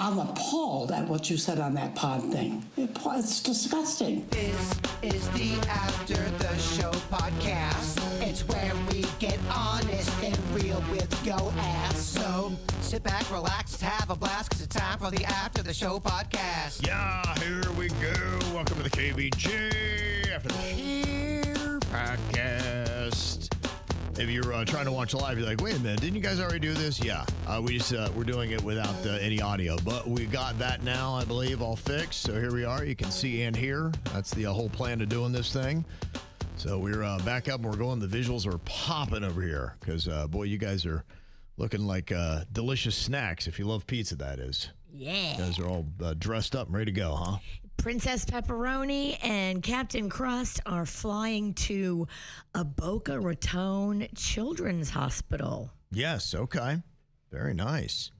I'm appalled at what you said on that pod thing. It's disgusting. This is the After the Show podcast. It's where we get honest and real with yo ass. So sit back, relax, have a blast, because it's time for the After the Show podcast. Yeah, here we go. Welcome to the KVJ After the Show podcast. If you're trying to watch live, you're like, wait a minute, didn't you guys already do this? Yeah, we're doing it without any audio, but we got that now, I believe, all fixed. So here we are. You can see and hear. That's the whole plan of doing this thing. So we're back up and we're going. The visuals are popping over here because, boy, you guys are looking like delicious snacks. If you love pizza, that is. Yeah. You guys are all dressed up and ready to go, huh? Princess Pepperoni and Captain Crust are flying to a Boca Raton Children's Hospital. Yes, okay. Very nice.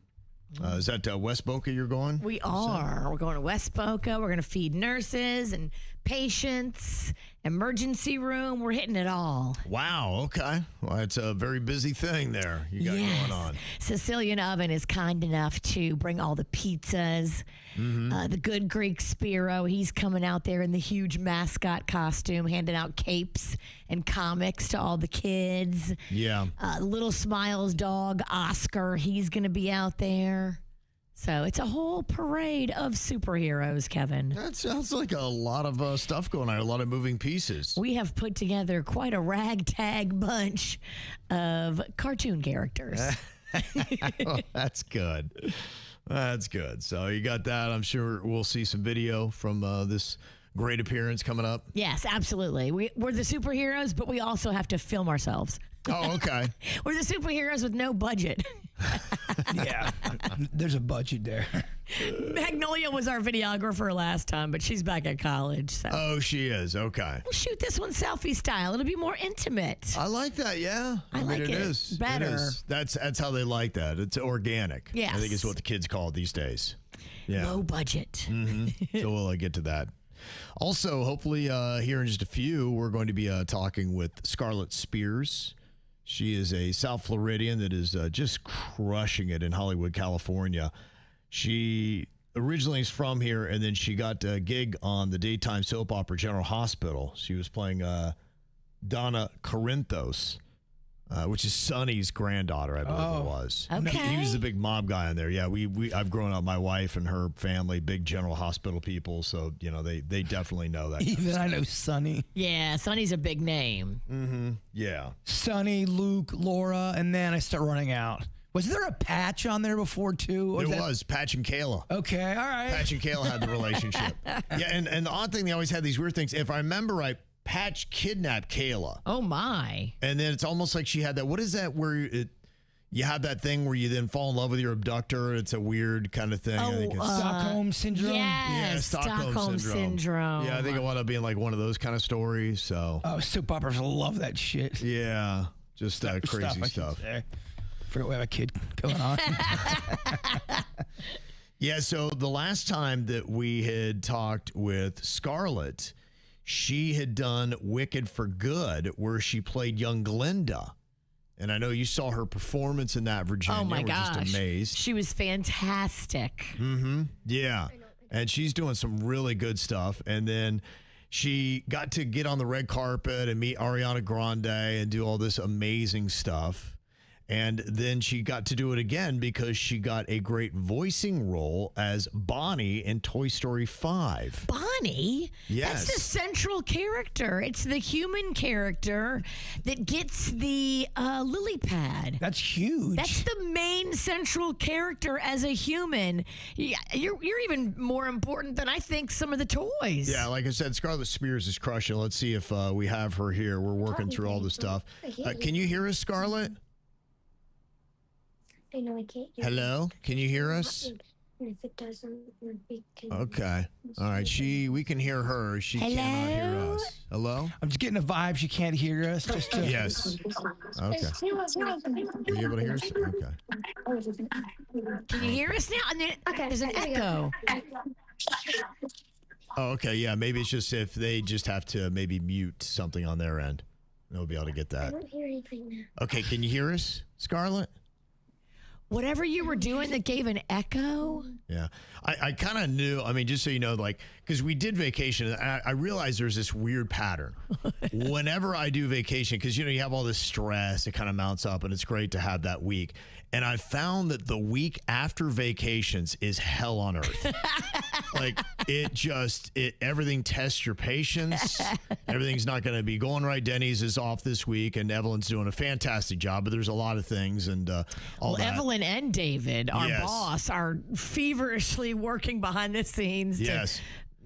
Is that West Boca you're going? We are. We're going to West Boca. We're going to feed nurses and patients, emergency room. We're hitting it all. Wow, okay. Well, it's a very busy thing there you got going on. Sicilian Oven is kind enough to bring all the pizzas. The good Greek Spiro, he's coming out there in the huge mascot costume, handing out capes and comics to all the kids. Yeah. Little Smiles dog, Oscar, he's going to be out there. So it's a whole parade of superheroes, Kevin. That sounds like a lot of stuff going on, a lot of moving pieces. We have put together quite a ragtag bunch of cartoon characters. Well, that's good. That's good. So you got that. I'm sure we'll see some video from this great appearance coming up. Yes, absolutely. We're the superheroes, but we also have to film ourselves. Oh, okay. We're the superheroes with no budget. Yeah, there's a budget there. Magnolia was our videographer last time, but she's back at college. So. Oh, she is. Okay. We'll shoot this one selfie style. It'll be more intimate. I like that, yeah. I like mean, it is. better. It is. That's how they like that. It's organic. Yes. I think it's what the kids call it these days. Yeah. Low budget. So we'll get to that. Also, hopefully here in just a few, we're going to be talking with Scarlett Spears. She is a South Floridian that is just crushing it in Hollywood, California. She originally is from here, and then she got a gig on the daytime soap opera General Hospital. She was playing Donna Corinthos, which is Sonny's granddaughter, I believe it was. Okay. He was the big mob guy in there. Yeah, I've grown up, my wife and her family, big General Hospital people, so, you know, they definitely know that. Even I know Sonny. Yeah, Sonny's a big name. Mm-hmm. Yeah. Sonny, Luke, Laura, and then I start running out. Was there a Patch on there before, too? There was. Patch and Kayla. Okay, all right. Patch and Kayla had the relationship. Yeah, and the odd thing, they always had these weird things. If I remember right, Patch kidnapped Kayla. Oh, my. And then it's almost like she had that. What is that where you have that thing where you then fall in love with your abductor? It's a weird kind of thing. I think it's Stockholm Syndrome? Yes, Stockholm Syndrome. Yeah, I think it wound up being like one of those kind of stories. So. Oh, soap operas love that shit. Yeah, just crazy stuff. Forgot we have a kid going on. Yeah, so the last time that we had talked with Scarlett, she had done Wicked for Good, where she played young Glinda. And I know you saw her performance in that, Virginia. Oh, my gosh. We're just amazed. She was fantastic. Mm-hmm. Yeah. And she's doing some really good stuff. And then she got to get on the red carpet and meet Ariana Grande and do all this amazing stuff. And then she got to do it again because she got a great voicing role as Bonnie in Toy Story 5. Bonnie? Yes. That's the central character. It's the human character that gets the lily pad. That's huge. That's the main central character as a human. You're even more important than I think some of the toys. Yeah, like I said, Scarlett Spears is crushing. Let's see if we have her here. We're working through all the stuff. Can you hear us, Scarlett? I know I can't hear. Hello? Can you hear us? And if it doesn't, we can. Okay. All right. We can hear her. She cannot hear us. Hello? I'm just getting a vibe. She can't hear us. Just to... Yes. Okay. Are you able to hear us? Okay. Can you hear us now? And then there's an echo. Oh, okay. Yeah. Maybe it's just if they just have to maybe mute something on their end. They'll be able to get I that. don't hear anything now. Okay. Can you hear us, Scarlett? Whatever you were doing that gave an echo. Yeah. I kind of knew, I mean, just so you know, like, because we did vacation, and I realized there's this weird pattern. Whenever I do vacation, because, you have all this stress, it kind of mounts up, and it's great to have that week. And I found that the week after vacations is hell on earth. Like, everything tests your patience. Everything's not going to be going right. Denny's is off this week, and Evelyn's doing a fantastic job, but there's a lot of things and all that. Evelyn and David, our boss, are feverishly working behind the scenes to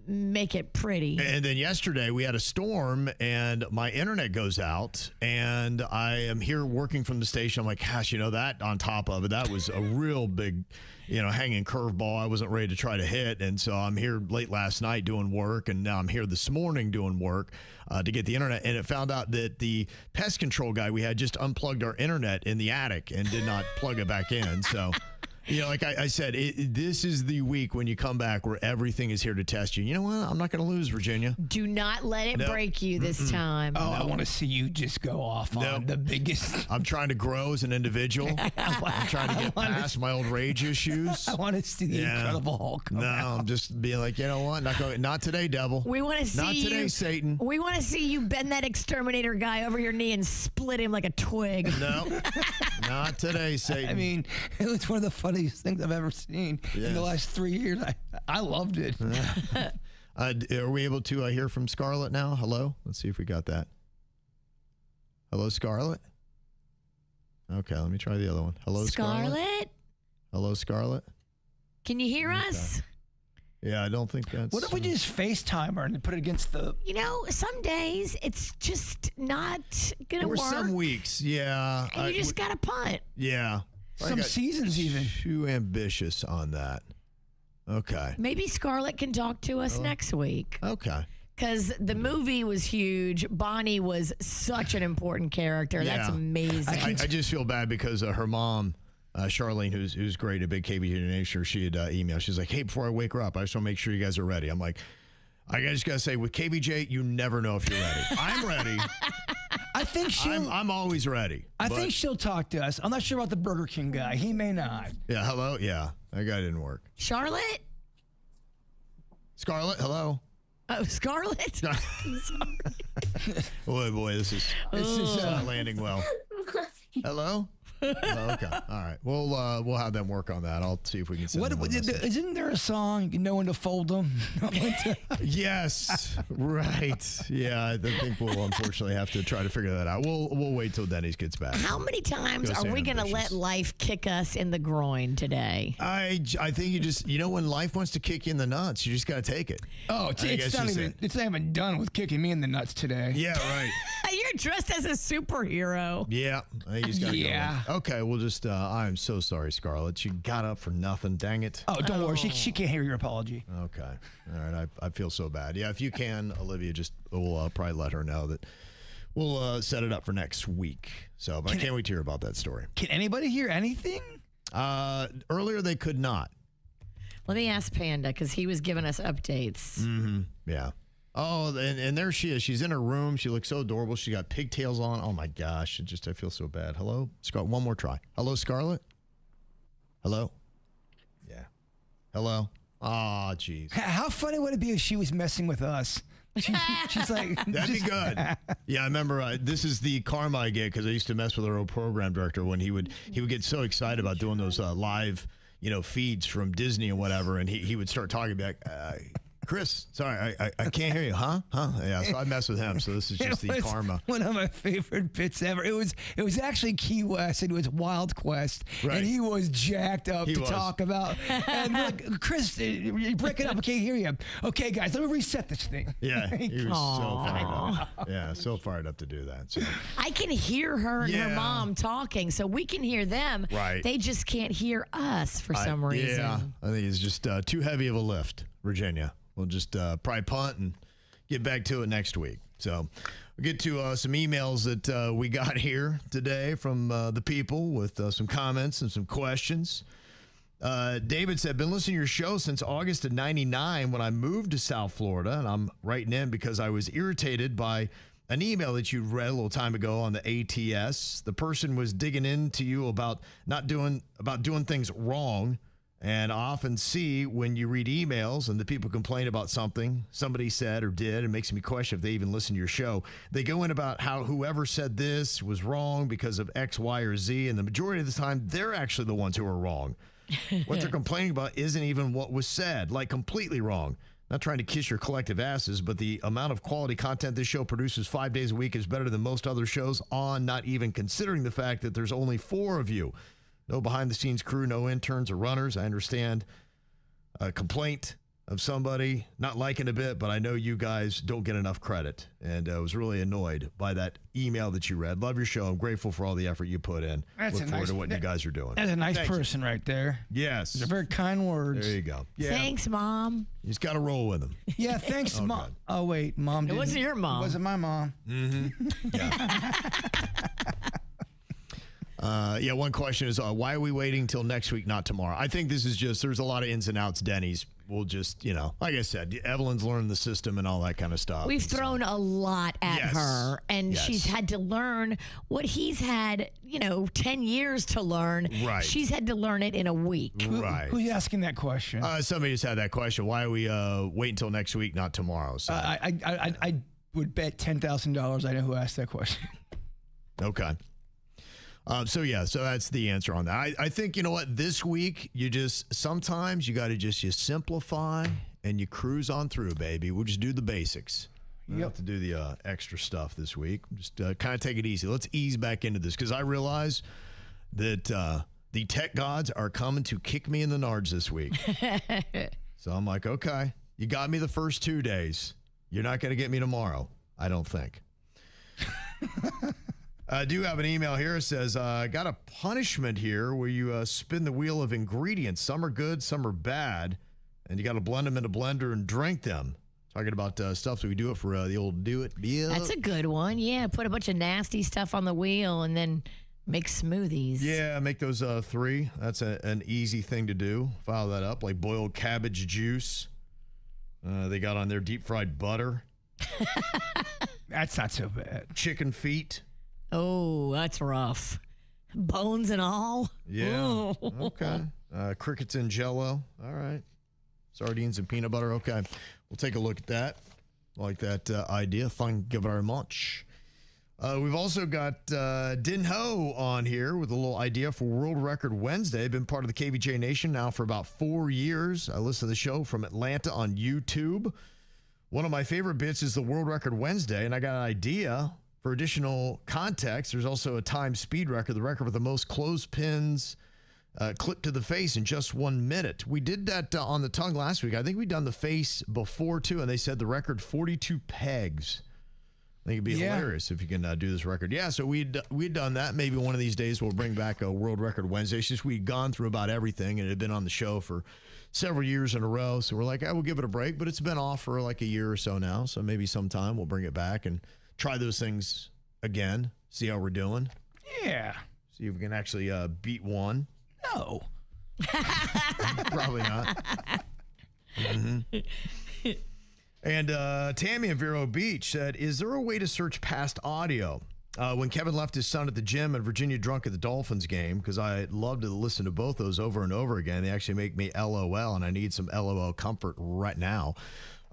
make it pretty. And then yesterday we had a storm and my internet goes out and I am here working from the station. I'm like, gosh, that on top of it, that was a real big, hanging curveball I wasn't ready to try to hit. And so I'm here late last night doing work, and now I'm here this morning doing work to get the internet. And it found out that the pest control guy we had just unplugged our internet in the attic and did not plug it back in. So like I said, this is the week when you come back where everything is here to test you. You know what? I'm not going to lose, Virginia. Do not let it break you this time. Oh, I want to see you just go off on the biggest. I'm trying to grow as an individual. I'm trying to get past my old rage issues. I want to see the Incredible Hulk. I'm just being like, you know what? Not today, devil. We want to see Not today, you, Satan. We want to see you bend that exterminator guy over your knee and split him like a twig. No, not today, Satan. I mean, it was one of the funniest things I've ever seen in the last 3 years. I loved it. Are we able to hear from Scarlett now? Hello? Let's see if we got that. Hello, Scarlett? Okay, let me try the other one. Hello, Scarlett? Hello, Scarlett? Can you hear us? Yeah, I don't think that's... What if we just FaceTime her and put it against the... Some days it's just not going to work. Or some weeks, yeah. And you just got to punt. Yeah. Some seasons even. Too ambitious on that. Okay. Maybe Scarlett can talk to us next week. Okay. Because the movie was huge. Bonnie was such an important character. Yeah. That's amazing. I just feel bad because her mom, Charlene, who's great at Big KVJ Nation, she had emailed. She's like, hey, before I wake her up, I just want to make sure you guys are ready. I'm like, I just got to say, with KVJ, you never know if you're ready. I'm ready. I think I'm always ready. I think she'll talk to us. I'm not sure about the Burger King guy. He may not. Yeah, hello? Yeah, that guy didn't work. Charlotte? Scarlett, hello? Oh, Scarlett? Boy, this is not landing well. Hello? Oh, okay. All right. We'll have them work on that. I'll see if we can send them a message. Isn't there a song, know when to fold them? Yes. Right. Yeah, I think we'll unfortunately have to try to figure that out. We'll wait till Denny's gets back. How many times are we going to let life kick us in the groin today? I think you just, when life wants to kick you in the nuts, you just got to take it. Oh, it's not even done with kicking me in the nuts today. Yeah, right. You're dressed as a superhero. Yeah. I think he's got to go. Okay, we'll just, I'm so sorry, Scarlett. She got up for nothing, dang it. Oh, don't worry. She can't hear your apology. Okay. All right, I feel so bad. Yeah, if you can, Olivia, we'll probably let her know that we'll set it up for next week. So, but I can't wait to hear about that story. Can anybody hear anything? Earlier they could not. Let me ask Panda, because he was giving us updates. Mm-hmm. Yeah. Oh, and there she is. She's in her room. She looks so adorable. She got pigtails on. Oh, my gosh. I feel so bad. Hello? Scarlett, one more try. Hello, Scarlett? Hello? Yeah. Hello? Oh, jeez. How funny would it be if she was messing with us? She's like... That'd be good. Yeah, I remember this is the karma I get because I used to mess with our old program director when he would get so excited about doing those live, feeds from Disney and whatever, and he would start talking back... Chris, sorry, I can't hear you, huh? Yeah, so I mess with him, so this is just the karma. One of my favorite bits ever. It was actually Key West, and it was Wild Quest, and he was jacked up to talk about. And like, Chris, you break it up, I can't hear you. Okay, guys, let me reset this thing. Yeah, he was so fired up. Yeah, so fired up to do that. So. I can hear her and her mom talking, so we can hear them. Right. They just can't hear us for some reason. Yeah, I think it's just too heavy of a lift, Virginia. We'll just probably punt and get back to it next week. So we'll get to some emails that we got here today from the people with some comments and some questions. David said, been listening to your show since August of '99 when I moved to South Florida, and I'm writing in because I was irritated by an email that you read a little time ago on the ATS. The person was digging into you about doing things wrong. And I often see when you read emails and the people complain about something somebody said or did, it makes me question if they even listen to your show. They go in about how whoever said this was wrong because of X, Y, or Z. And the majority of the time, they're actually the ones who are wrong. What they're complaining about isn't even what was said, like completely wrong. Not trying to kiss your collective asses, but the amount of quality content this show produces 5 days a week is better than most other shows on, not even considering the fact that there's only 4 of you. No behind-the-scenes crew, no interns or runners. I understand a complaint of somebody not liking a bit, but I know you guys don't get enough credit. And I was really annoyed by that email that you read. Love your show. I'm grateful for all the effort you put in. Look forward to what you guys are doing. That's a nice person right there. Yes. They're very kind words. There you go. Yeah. Thanks, Mom. You just got to roll with them. Yeah, thanks, Mom. God. Oh, wait, Mom didn't. It wasn't your mom. It wasn't my mom. Mm-hmm. Yeah. One question is, why are we waiting till next week, not tomorrow? I think this is just, there's a lot of ins and outs. Denny's will just, like I said, Evelyn's learned the system and all that kind of stuff. We've thrown a lot at her, and Yes. she's had to learn what he's had, 10 years to learn. Right. She's had to learn it in a week. Right. Who's asking that question? Somebody just had that question. Why are we waiting until next week, not tomorrow? So. I would bet $10,000 I know who asked that question. Okay. So that's the answer on that. I think, you know what, this week, sometimes you got to you simplify and you cruise on through, baby. We'll just do the basics. You don't have to do the extra stuff this week. Just kind of take it easy. Let's ease back into this because I realize that the tech gods are coming to kick me in the nards this week. So I'm like, okay, you got me the first 2 days. You're not going to get me tomorrow, I don't think. I do have an email here. It says, got a punishment here where you spin the wheel of ingredients. Some are good, some are bad, and you got to blend them in a blender and drink them. Talking about stuff that we do it for the old do it. That's a good one. Yeah, put a bunch of nasty stuff on the wheel and then make smoothies. Yeah, make those 3. That's an easy thing to do. File that up, like boiled cabbage juice. They got on there deep fried butter. That's not so bad. Chicken feet. Oh, that's rough. Bones and all. Yeah. Ooh. Okay. Crickets and Jell-O. All right. Sardines and peanut butter. Okay. We'll take a look at that. Like that idea. Thank you very much. We've also got Din Ho on here with a little idea for World Record Wednesday. Been part of the KVJ Nation now for about 4 years. I listen to the show from Atlanta on YouTube. One of my favorite bits is the World Record Wednesday, and I got an idea. For additional context, there's also a time speed record, the record with the most clothespins clipped to the face in just 1 minute. We did that on the tongue last week. I think we'd done the face before, too, and they said the record 42 pegs. I think it'd be hilarious if you can do this record. Yeah, so we'd done that. Maybe one of these days we'll bring back a World Record Wednesday. It's just we'd gone through about everything, and it had been on the show for several years in a row. So we're like, we'll give it a break, but it's been off for like a year or so now. So maybe sometime we'll bring it back and try those things again, see how we're doing. Yeah. See if we can actually beat one. No. Probably not. Mm-hmm. And Tammy in Vero Beach said, is there a way to search past audio? When Kevin left his son at the gym and Virginia drunk at the Dolphins game, because I love to listen to both those over and over again. They actually make me LOL, and I need some LOL comfort right now.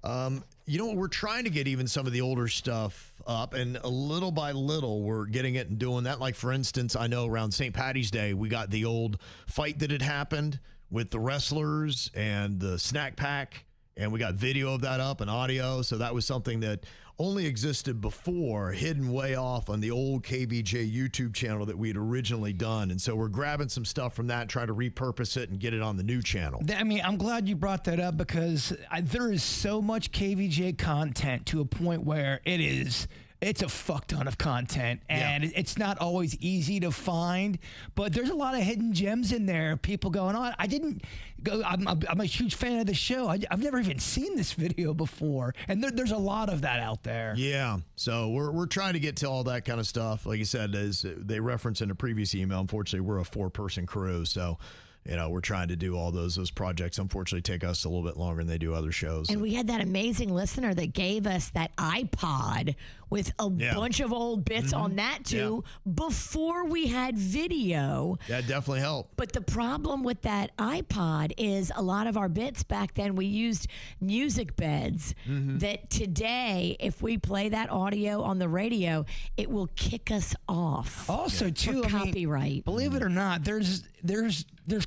You know what? We're trying to get even some of the older stuff up, and little by little, we're getting it and doing that. Like, for instance, I know around St. Patty's Day, we got the old fight that had happened with the wrestlers and the snack pack, and we got video of that up and audio. So that was something that only existed before, hidden way off on the old KVJ YouTube channel that we had originally done. And so we're grabbing some stuff from that, trying to repurpose it and get it on the new channel. I mean, I'm glad you brought that up because there is so much KVJ content to a point where it's a fuck ton of content, and it's not always easy to find, but there's a lot of hidden gems in there. People going on. I didn't go. I'm a huge fan of the show. I've never even seen this video before, and there's a lot of that out there. Yeah, so we're trying to get to all that kind of stuff. Like you said, as they referenced in a previous email, unfortunately, we're a 4-person crew, so we're trying to do all those projects. Unfortunately, take us a little bit longer than they do other shows. And we had that amazing listener that gave us that iPod with a bunch of old bits on that too before we had video. That definitely helped. But the problem with that iPod is a lot of our bits back then, we used music beds that today, if we play that audio on the radio, it will kick us off. Also, too, for copyright. Believe it or not, there's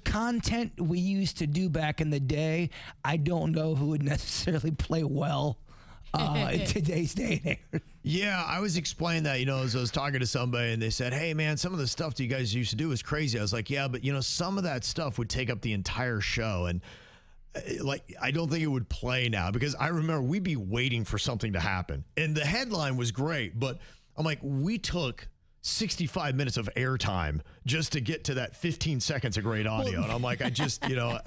content we used to do back in the day. I don't know who would necessarily play well in today's day and age. Yeah, I was explaining that, as I was talking to somebody and they said, hey, man, some of the stuff that you guys used to do was crazy. I was like, yeah, but, some of that stuff would take up the entire show. And, I don't think it would play now because I remember we'd be waiting for something to happen. And the headline was great, but I'm like, we took 65 minutes of airtime just to get to that 15 seconds of great audio. And I'm like, I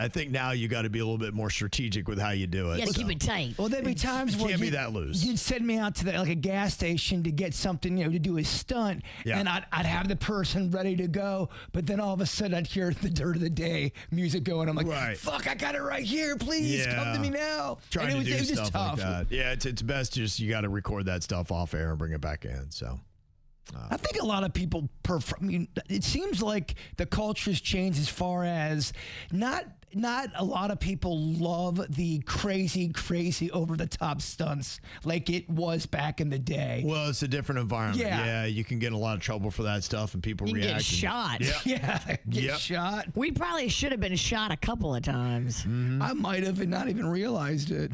think now you got to be a little bit more strategic with how you do it. You got to keep it tight. Well, there'd be times where can't be that loose. You'd send me out to a gas station to get something, to do a stunt. Yeah. And I'd have the person ready to go. But then all of a sudden I'd hear the dirt of the day music going. I'm like, fuck, I got it right here. Please come to me now. Trying to do stuff like that. Yeah, it's best just you got to record that stuff off air and bring it back in. So. I think a lot of people it seems like the culture's changed as far as not a lot of people love the crazy over the top stunts like it was back in the day. Well, it's a different environment. Yeah, you can get in a lot of trouble for that stuff and people react. Get shot. Get shot. We probably should have been shot a couple of times. I might have and not even realized it.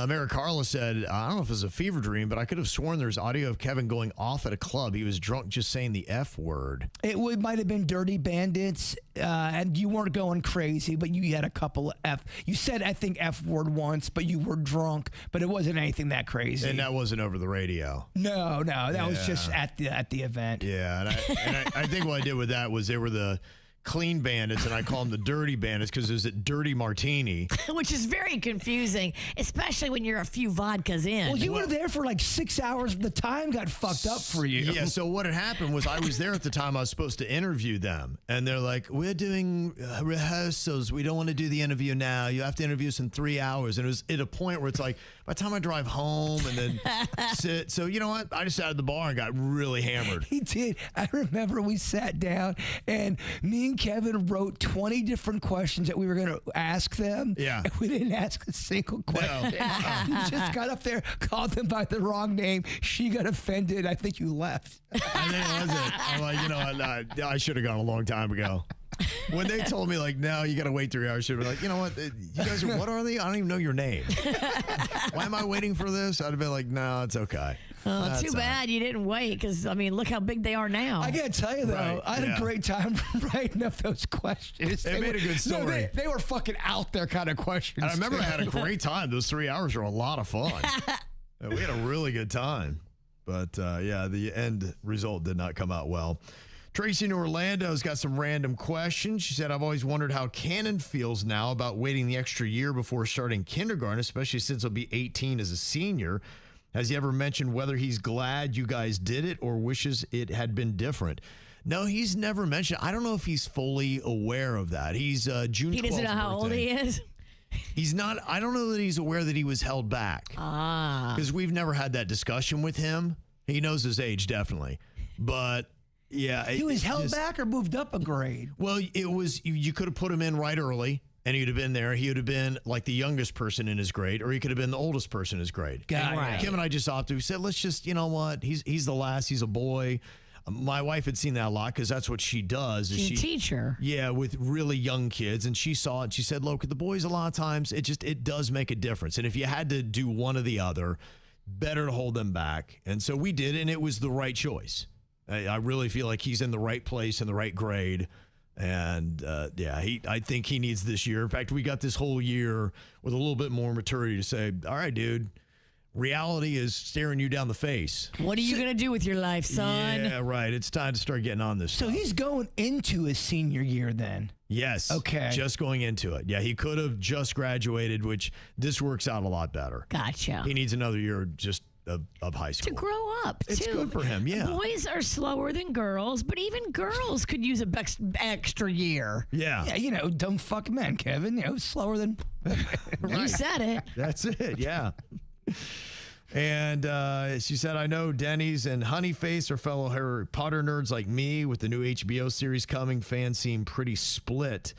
Mary Carla said, I don't know if it was a fever dream, but I could have sworn there was audio of Kevin going off at a club. He was drunk just saying the F word. It might have been Dirty Bandits, and you weren't going crazy, but you had a couple of F. You said, I think, F word once, but you were drunk, but it wasn't anything that crazy. And that wasn't over the radio. No, that was just at the event. Yeah, and I think what I did with that was they were the Clean Bandits, and I call them the Dirty Bandits because it was a dirty martini. Which is very confusing, especially when you're a few vodkas in. Well, you were there for like 6 hours. The time got fucked up for you. Yeah, so what had happened was I was there at the time I was supposed to interview them, and they're like, we're doing rehearsals. We don't want to do the interview now. You have to interview us in 3 hours. And it was at a point where it's like, by the time I drive home and then sit. So, you know what? I just sat at the bar and got really hammered. He did. I remember we sat down and me and Kevin wrote 20 different questions that we were going to ask them. Yeah. And we didn't ask a single question. No. You just got up there, called them by the wrong name. She got offended. I think you left. I think that was it. I'm like, I should have gone a long time ago. When they told me, like, no, you got to wait 3 hours, I should be like, you know what? You guys what are they? I don't even know your name. Why am I waiting for this? I'd have been like, no, it's okay. Too bad you didn't wait because, look how big they are now. I got to tell you, though, I had a great time writing up those questions. They made a good story. No, they were fucking out there kind of questions. And I remember I had a great time. Those 3 hours were a lot of fun. We had a really good time. But, the end result did not come out well. Tracy in Orlando's got some random questions. She said, I've always wondered how Cannon feels now about waiting the extra year before starting kindergarten, especially since he'll be 18 as a senior. Has he ever mentioned whether he's glad you guys did it or wishes it had been different? No, he's never mentioned. I don't know if he's fully aware of that. He's June 12th. He doesn't know how old he is? He's not. I don't know that he's aware that he was held back. Because we've never had that discussion with him. He knows his age, definitely. But... yeah, he was held back or moved up a grade. Well, it was you could have put him in right early, and he'd have been there. He would have been like the youngest person in his grade, or he could have been the oldest person in his grade. Right. Kim and I just opted. We said, let's just, you know what? He's the last. He's a boy. My wife had seen that a lot because that's what she does. She's a teacher. Yeah, with really young kids, and she saw it. She said, look, the boys a lot of times it does make a difference, and if you had to do one or the other, better to hold them back. And so we did, and it was the right choice. I really feel like he's in the right place in the right grade. And, I think he needs this year. In fact, we got this whole year with a little bit more maturity to say, all right, dude, reality is staring you down the face. What are you going to do with your life, son? Yeah, right. It's time to start getting on this So stuff. he's going into his senior year then? Yes. Okay. Just going into it. Yeah, he could have just graduated, which this works out a lot better. Gotcha. He needs another year just of high school. To grow up, It's too. good for him, yeah. Boys are slower than girls, but even girls could use a extra year. Yeah. Yeah, dumb fuck men, Kevin. Slower than. You said it. That's it, yeah. And she said, I know Denny's and Honeyface are fellow Harry Potter nerds like me. With the new HBO series coming, fans seem pretty split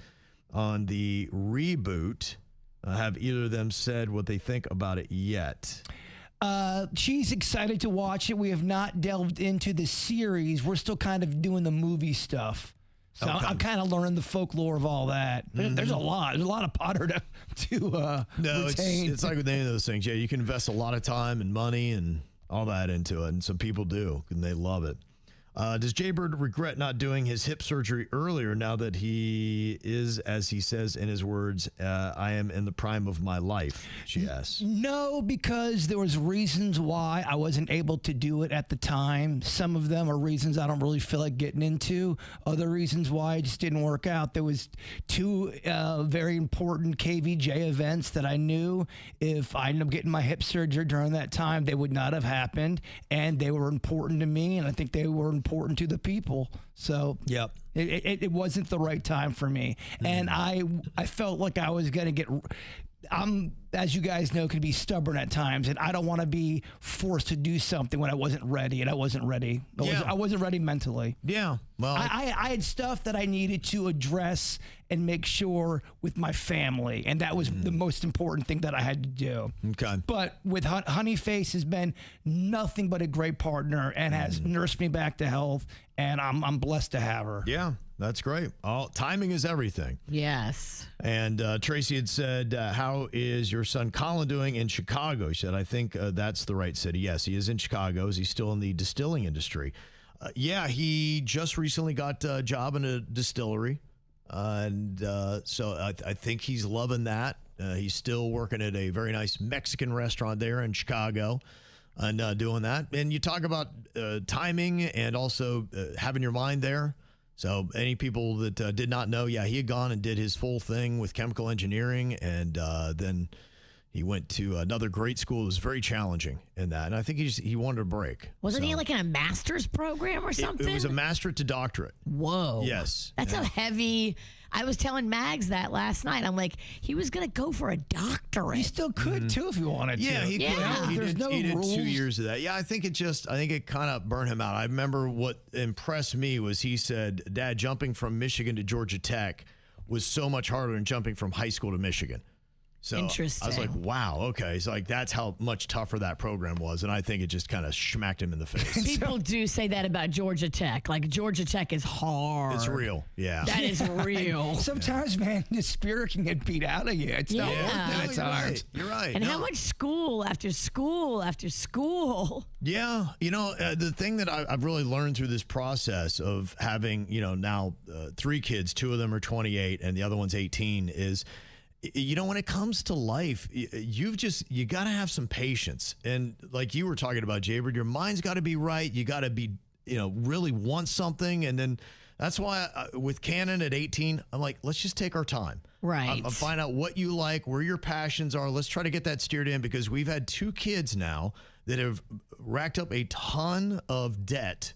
on the reboot. Have either of them said what they think about it yet? She's excited to watch it. We have not delved into the series. We're still kind of doing the movie stuff. So Okay. I'm kind of learning the folklore of all that. There's a lot. There's a lot of Potter to retain. It's like with any of those things. Yeah, you can invest a lot of time and money and all that into it, and some people do, and they love it. Does Jaybird regret not doing his hip surgery earlier now that he is, as he says in his words, I am in the prime of my life, she asks. No, because there was reasons why I wasn't able to do it at the time. Some of them are reasons I don't really feel like getting into. Other reasons why it just didn't work out. There was two very important KVJ events that I knew if I ended up getting my hip surgery during that time, they would not have happened. And they were important to me, and I think they were important to the people. So Yep. it wasn't the right time for me. And I felt like I was going to get... I'm, as you guys know, can be stubborn at times, and I don't want to be forced to do something when I wasn't ready, and I wasn't ready. I wasn't ready mentally. Yeah. Well, I had stuff that I needed to address and make sure with my family, and that was the most important thing that I had to do. okay. But with Honeyface has been nothing but a great partner and has nursed me back to health, and I'm blessed to have her. Yeah, that's great. Timing is everything. Yes. And Tracy had said, how is your son Colin doing in Chicago? She said, I think that's the right city. Yes, he is in Chicago. Is he still in the distilling industry? Yeah, he just recently got a job in a distillery. So I think he's loving that. He's still working at a very nice Mexican restaurant there in Chicago and doing that. And you talk about timing and also having your mind there. So any people that did not know, yeah, he had gone and did his full thing with chemical engineering, and then he went to another great school. It was very challenging in that, and I think he wanted a break. Wasn't he like in a master's program or something? It was a master to doctorate. Whoa. Yes. That's a heavy... I was telling Mags that last night. I'm like, he was going to go for a doctorate. You still could too if you wanted to. Yeah, he could. There's no he did rules. 2 years of that. Yeah, I think it kind of burned him out. I remember what impressed me was he said, Dad, jumping from Michigan to Georgia Tech was so much harder than jumping from high school to Michigan. So Interesting. I was like, wow, okay. So like that's how much tougher that program was. And I think it just kind of smacked him in the face. People do say that about Georgia Tech. Like, Georgia Tech is hard. It's real. Yeah. That is real. Sometimes, man, the spirit can get beat out of you. It's not worth it at you're times. right. You're right. And No. how much school after school after school? Yeah, the thing that I've really learned through this process of having, now 3 kids, 2 of them are 28 and the other one's 18 is, when it comes to life, you got to have some patience. And like you were talking about, Jaybird, your mind's got to be right. You got to be, really want something. And then that's why with Cannon at 18, I'm like, let's just take our time. Right. Find out what you like, where your passions are. Let's try to get that steered in because we've had 2 kids now that have racked up a ton of debt.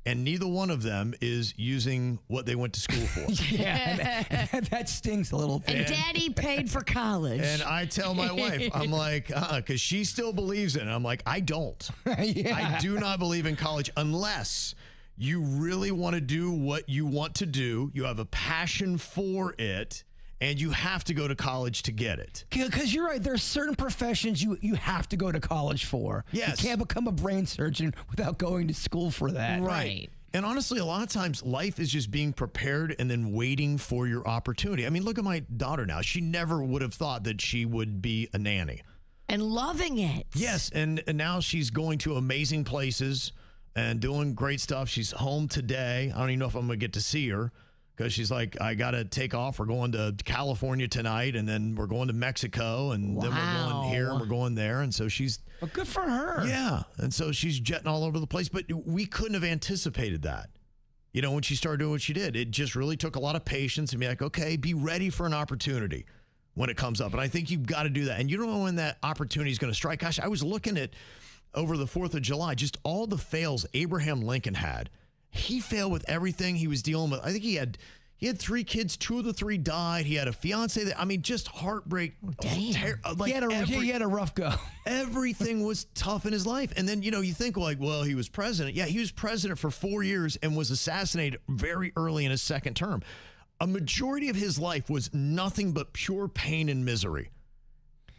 And neither one of them is using what they went to school for. Yeah, and that stings a little bit. And Daddy paid for college. And I tell my wife, I'm like, because she still believes in it. I'm like, I don't. Yeah. I do not believe in college unless you really want to do what you want to do. You have a passion for it. And you have to go to college to get it. Because you're right. There's certain professions you have to go to college for. Yes. You can't become a brain surgeon without going to school for that. Right. And honestly, a lot of times life is just being prepared and then waiting for your opportunity. I mean, look at my daughter now. She never would have thought that she would be a nanny. And loving it. Yes. And now she's going to amazing places and doing great stuff. She's home today. I don't even know if I'm going to get to see her. Because she's like, I got to take off. We're going to California tonight, and then we're going to Mexico, and then we're going here, and we're going there. And so she's... Well, good for her. Yeah. And so she's jetting all over the place. But we couldn't have anticipated that. When she started doing what she did. It just really took a lot of patience and be like, okay, be ready for an opportunity when it comes up. And I think you've got to do that. And you don't know when that opportunity is going to strike. Gosh, I was looking at over the 4th of July, just all the fails Abraham Lincoln had. He failed with everything he was dealing with. I think he had 3 kids. 2 of the 3 died. He had a fiance just heartbreak. Damn. He had a rough go. Everything was tough in his life. And then, you think well, he was president. Yeah, he was president for 4 years and was assassinated very early in his second term. A majority of his life was nothing but pure pain and misery.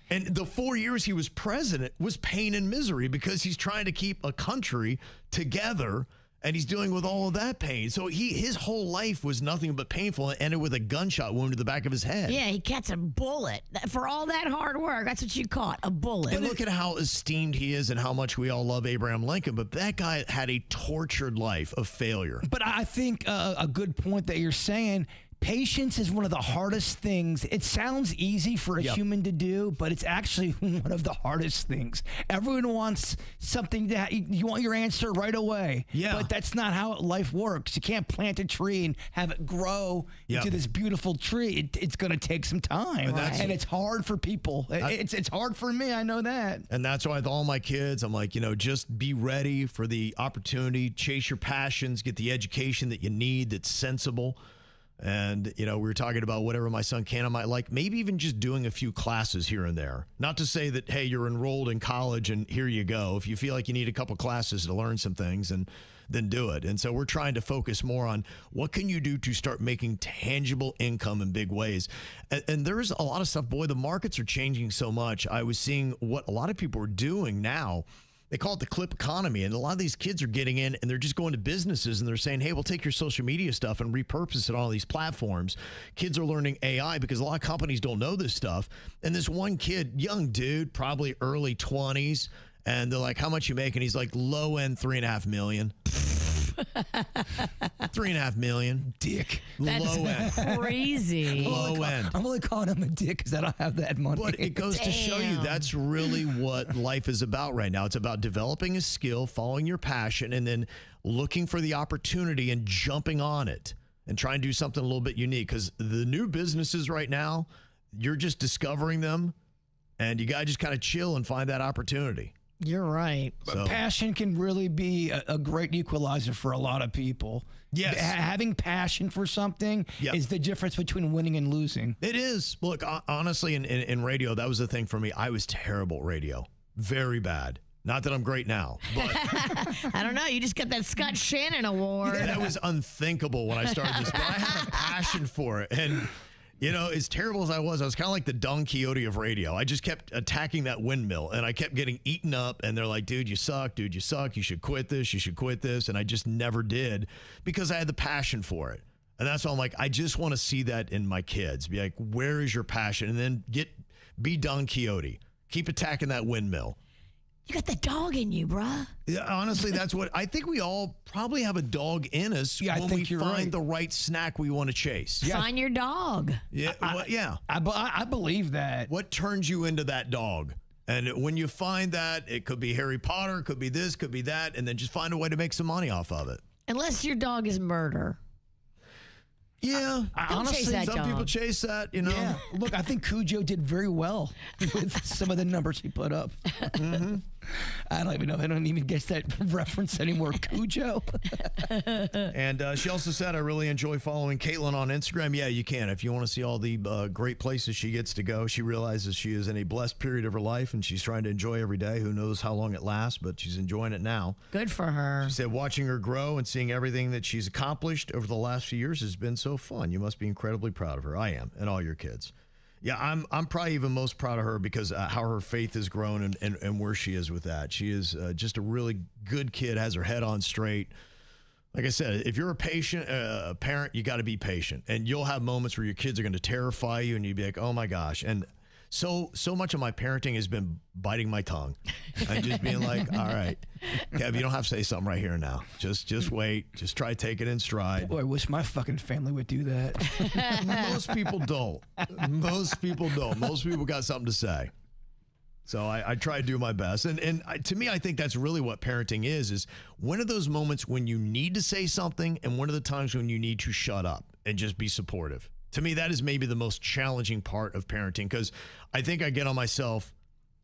And the 4 years he was president was pain and misery because he's trying to keep a country together and he's dealing with all of that pain. So his whole life was nothing but painful and ended with a gunshot wound to the back of his head. Yeah, he gets a bullet. For all that hard work, that's what you caught, a bullet. And look at how esteemed he is and how much we all love Abraham Lincoln. But that guy had a tortured life of failure. But I think a good point that you're saying, patience is one of the hardest things. It sounds easy for a human to do, but it's actually one of the hardest things. Everyone wants something you want your answer right away. Yeah. But that's not how life works. You can't plant a tree and have it grow into this beautiful tree. It's going to take some time. And it's hard for people. It's hard for me. I know that. And that's why with all my kids, I'm like, just be ready for the opportunity, chase your passions, get the education that you need that's sensible. And, we were talking about whatever my son can, I might like, maybe even just doing a few classes here and there. Not to say that, hey, you're enrolled in college and here you go. If you feel like you need a couple classes to learn some things, and then do it. And so we're trying to focus more on what can you do to start making tangible income in big ways. And there's a lot of stuff. Boy, the markets are changing so much. I was seeing what a lot of people are doing now. They call it the clip economy. And a lot of these kids are getting in and they're just going to businesses and they're saying, hey, we'll take your social media stuff and repurpose it on all these platforms. Kids are learning AI because a lot of companies don't know this stuff. And this one kid, young dude, probably early 20s, and they're like, how much you make? And he's like, low end, $3.5 million. $3.5 million. Dick. That's low end. crazy. Low end. I'm only calling him a dick because I don't have that money. But it goes to show you that's really what life is about right now. It's about developing a skill, following your passion, and then looking for the opportunity and jumping on it and trying to do something a little bit unique. Because the new businesses right now, you're just discovering them, and you got to just kind of chill and find that opportunity. You're right. So, passion can really be a great equalizer for a lot of people. Yes. Having passion for something is the difference between winning and losing. It is. Look, honestly, in radio, that was the thing for me. I was terrible at radio. Very bad. Not that I'm great now, but I don't know. You just got that Scott Shannon award. That was unthinkable when I started this, but I had a passion for it. And as terrible as I was kind of like the Don Quixote of radio. I just kept attacking that windmill, and I kept getting eaten up, and they're like, dude, you suck. Dude, you suck. You should quit this. You should quit this. And I just never did because I had the passion for it. And that's why I'm like, I just want to see that in my kids. Be like, where is your passion? And then be Don Quixote. Keep attacking that windmill. You got the dog in you, bruh. Yeah, honestly, that's what I think. We all probably have a dog in us when we find the right snack we want to chase. Yeah. Find your dog. Yeah, I believe that. What turns you into that dog? And when you find that, it could be Harry Potter, it could be this, could be that, and then just find a way to make some money off of it. Unless your dog is murder. Yeah, honestly, some people chase that, Yeah. Look, I think Cujo did very well with some of the numbers he put up. Mm-hmm. I don't even know. I don't even get that reference anymore. Cujo. And she also said, I really enjoy following Caitlin on Instagram. Yeah, you can. If you want to see all the great places she gets to go, she realizes she is in a blessed period of her life, and she's trying to enjoy every day. Who knows how long it lasts, but she's enjoying it now. Good for her. She said, watching her grow and seeing everything that she's accomplished over the last few years has been so fun. You must be incredibly proud of her. I am, and all your kids. Yeah, I'm probably even most proud of her because how her faith has grown and where she is with that. She is just a really good kid, has her head on straight. Like I said, if you're a patient parent, you got to be patient. And you'll have moments where your kids are going to terrify you and you'd be like, oh my gosh. And so much of my parenting has been biting my tongue and just being like, all right, Kev, you don't have to say something right here and now. Just wait. Just try to take it in stride. Boy, I wish my fucking family would do that. Most people don't. Most people don't. Most people got something to say. So I try to do my best. And to me, I think that's really what parenting is one of those moments when you need to say something and one of the times when you need to shut up and just be supportive. To me, that is maybe the most challenging part of parenting because I think I get on myself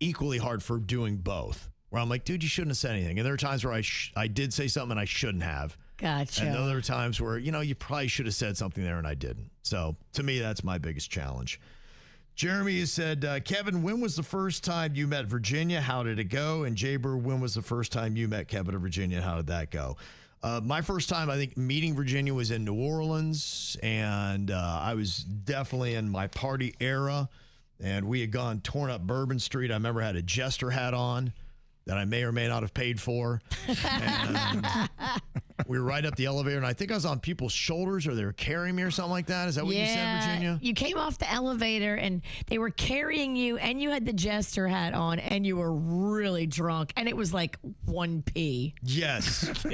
equally hard for doing both. where I'm like, dude, you shouldn't have said anything. And there are times where I did say something I shouldn't have. Gotcha. And other times where, you probably should have said something there and I didn't. So to me, that's my biggest challenge. Jeremy has said, Kevin, when was the first time you met Virginia? How did it go? And Jaber, when was the first time you met Kevin in Virginia? How did that go? My first time, I think, meeting Virginia was in New Orleans, and I was definitely in my party era, and we had torn up Bourbon Street. I remember I had a jester hat on that I may or may not have paid for. And we were right up the elevator, and I think I was on people's shoulders, or they were carrying me or something like that. Is that what you said, Virginia? You came off the elevator, and they were carrying you, and you had the jester hat on, and you were really drunk, and it was like 1p. Yes.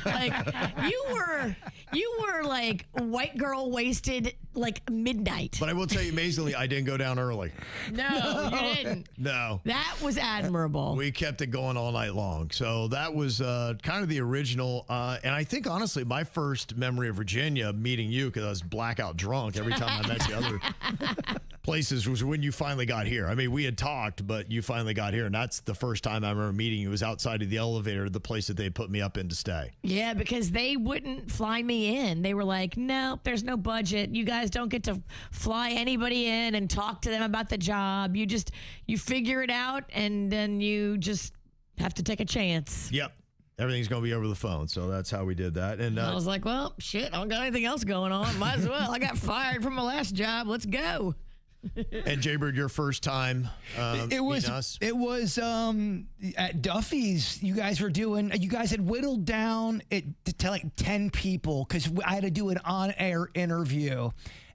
Like you were like white girl wasted like midnight. But I will tell you, amazingly, I didn't go down early. No, you didn't. No. That was admirable. We kept it going all night long. So that was kind of the original. And I think, honestly, my first memory of Virginia, meeting you, because I was blackout drunk every time I met the other places, was when you finally got here. I mean, we had talked, but you finally got here. And that's the first time I remember meeting you. It was outside of the elevator, the place that they put me up in to stay. Yeah, because they wouldn't fly me in. They were like, no, there's no budget. You guys don't get to fly anybody in and talk to them about the job. You figure it out, and then you just have to take a chance. Yep. Everything's going to be over the phone. So that's how we did that. And I was like, well, shit, I don't got anything else going on. Might as well. I got fired from my last job. Let's go. And Jaybird, your first time it was us? It was at Duffy's. You guys had whittled down it to like 10 people because I had to do an on-air interview.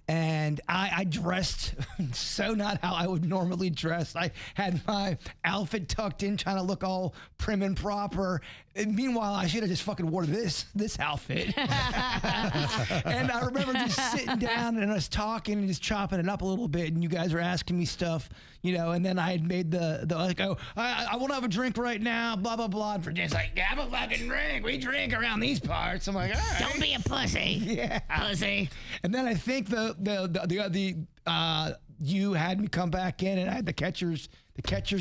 And I dressed so not how I would normally dress. I had my outfit tucked in, trying to look all prim and proper. And meanwhile, I should have just fucking wore this outfit. And I remember just sitting down and us talking and just chopping it up a little bit. And you guys were asking me stuff, and then I had made the like, oh, I won't have a drink right now, blah, blah, blah. And Virginia's like, have a fucking drink. We drink around these parts. I'm like, all right. Don't be a pussy. Yeah. Pussy. And then I think you had me come back in, and I had the catcher's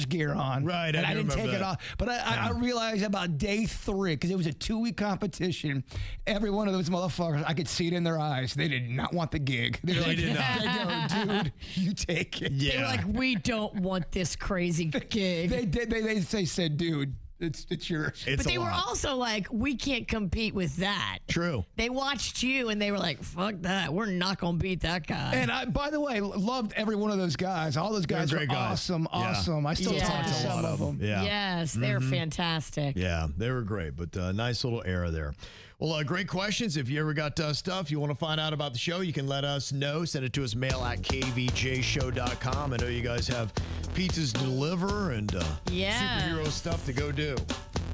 gear on. Right. And I didn't take that. it off. But I realized about day 3, because it was a 2-week competition, every one of those motherfuckers, I could see it in their eyes. They did not want the gig. They did not. They go, dude, you take it. Yeah. They were like, we don't want this crazy gig. They did. They said, dude, it's yours. It's but they a were lot. also like, we can't compete with that. True. They watched you and they were like, fuck that. We're not going to beat that guy. And I, by the way, loved every one of those guys. All those guys were great guys. awesome. Yeah. Awesome. I still Yeah. talk to some of them. Yeah. Yes, they're fantastic. Yeah, they were great, but nice little era there. Well, great questions. If you ever got stuff you want to find out about the show, you can let us know. Send it to us, mail at KVJShow.com. I know you guys have pizzas to deliver and superhero stuff to go do.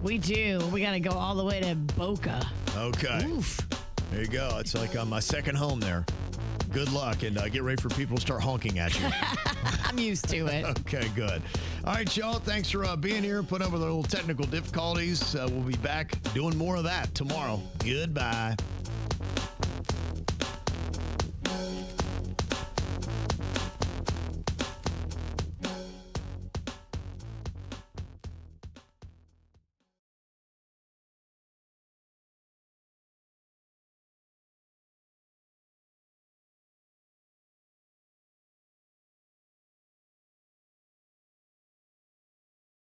We do. We got to go all the way to Boca. Okay. Oof. There you go. It's like my second home there. Good luck, and get ready for people to start honking at you. I'm used to it. Okay, good. All right, y'all. Thanks for being here. Put up with our little technical difficulties. We'll be back doing more of that tomorrow. Goodbye.